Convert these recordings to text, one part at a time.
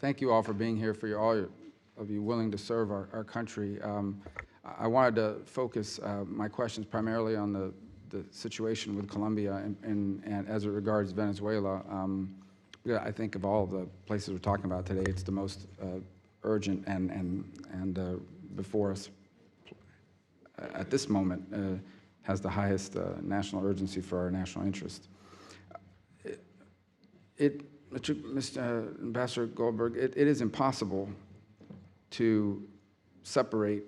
thank you all for being here, for all of you willing to serve our country. I wanted to focus my questions primarily on the situation with Colombia and as it regards Venezuela. Yeah, I think of all the places we're talking about today, it's the most urgent and before us at this moment has the highest national urgency for our national interest. Mr. Ambassador Goldberg, it is impossible to separate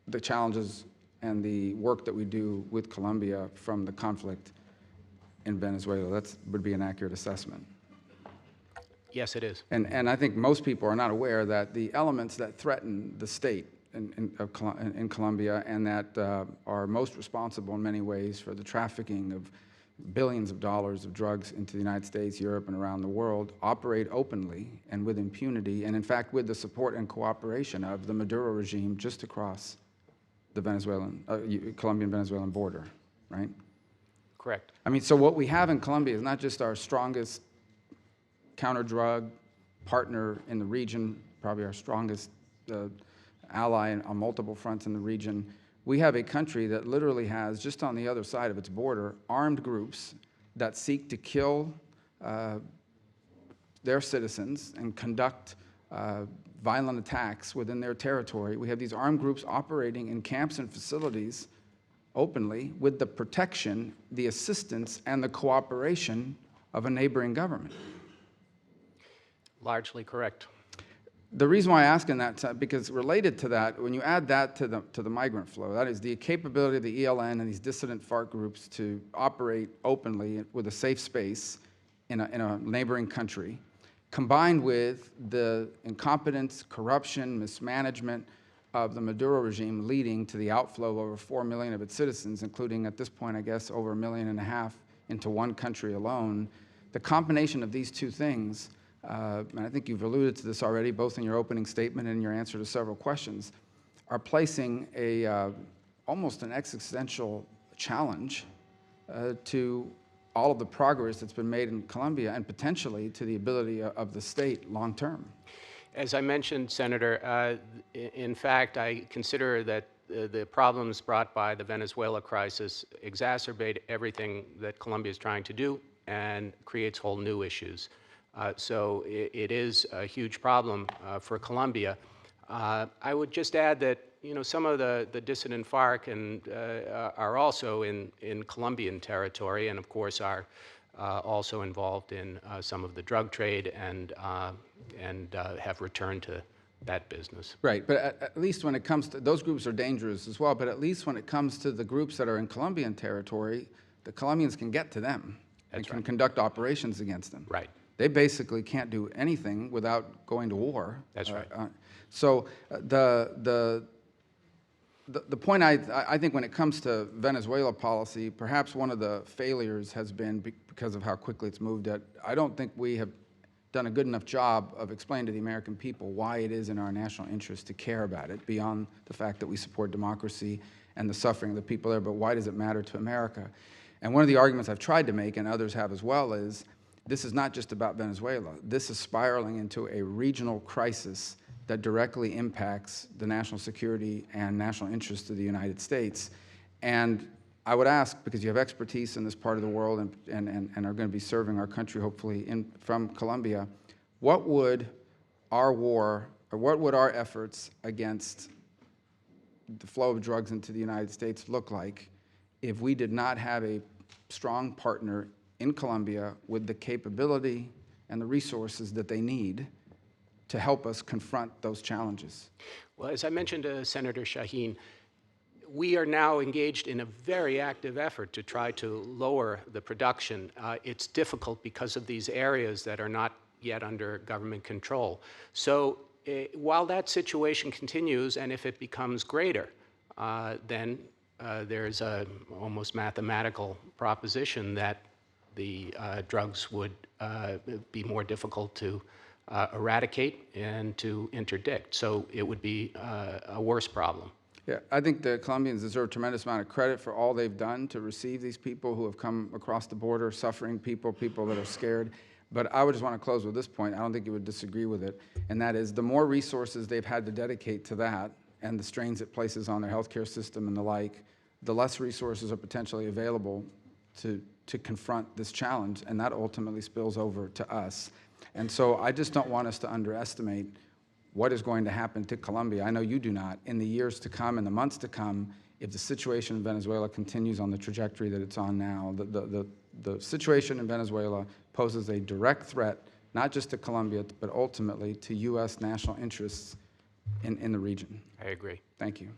the challenges and the work that we do with Colombia from the conflict in Venezuela. That would be an accurate assessment. Yes, it is. And I think most people are not aware that the elements that threaten the state in Colombia and that are most responsible in many ways for the trafficking of billions of dollars of drugs into the United States, Europe, and around the world operate openly and with impunity, and in fact with the support and cooperation of the Maduro regime just across the Colombian-Venezuelan border, right? Correct. I mean, so what we have in Colombia is not just our strongest counter-drug partner in the region, probably our strongest ally on multiple fronts in the region. We have a country that literally has, just on the other side of its border, armed groups that seek to kill their citizens and conduct violent attacks within their territory. We have these armed groups operating in camps and facilities openly with the protection, the assistance, and the cooperation of a neighboring government. Largely correct. The reason why I ask in that, because related to that, when you add that to the migrant flow, that is the capability of the ELN and these dissident FARC groups to operate openly with a safe space in a neighboring country, combined with the incompetence, corruption, mismanagement of the Maduro regime leading to the outflow of over 4 million of its citizens, including at this point, I guess, over 1.5 million into one country alone. The combination of these two things, and I think you've alluded to this already, both in your opening statement and in your answer to several questions, are placing almost an existential challenge to all of the progress that's been made in Colombia and potentially to the ability of the state long term. As I mentioned, Senator, in fact, I consider that the problems brought by the Venezuela crisis exacerbate everything that Colombia is trying to do and creates whole new issues. So it is a huge problem for Colombia. I would just add that some of the dissident FARC are also in Colombian territory, and of course are also involved in some of the drug trade and have returned to that business. Right, but at least when it comes to, those groups are dangerous as well, but at least when it comes to the groups that are in Colombian territory, the Colombians can get to them and can conduct operations against them. Right. They basically can't do anything without going to war. That's right. So the point I think when it comes to Venezuela policy, perhaps one of the failures has been because of how quickly it's moved. I don't think we have done a good enough job of explaining to the American people why it is in our national interest to care about it, beyond the fact that we support democracy and the suffering of the people there, but why does it matter to America? And one of the arguments I've tried to make, and others have as well, is this is not just about Venezuela. This is spiraling into a regional crisis that directly impacts the national security and national interests of the United States. And I would ask, because you have expertise in this part of the world and are going to be serving our country, hopefully, from Colombia, what would our war, or what would our efforts against the flow of drugs into the United States look like if we did not have a strong partner in Colombia with the capability and the resources that they need to help us confront those challenges? Well, as I mentioned to Senator Shaheen, we are now engaged in a very active effort to try to lower the production. It's difficult because of these areas that are not yet under government control. So while that situation continues, and if it becomes greater, then there's a almost mathematical proposition that the drugs would be more difficult to eradicate and to interdict. So it would be a worse problem. Yeah, I think the Colombians deserve a tremendous amount of credit for all they've done to receive these people who have come across the border, suffering people that are scared. But I would just want to close with this point. I don't think you would disagree with it, and that is the more resources they've had to dedicate to that and the strains it places on their healthcare system and the like, the less resources are potentially available to confront this challenge, and that ultimately spills over to us. And so I just don't want us to underestimate what is going to happen to Colombia. I know you do not. In the years to come, in the months to come, if the situation in Venezuela continues on the trajectory that it's on now, the situation in Venezuela poses a direct threat, not just to Colombia, but ultimately to U.S. national interests in the region. I agree. Thank you.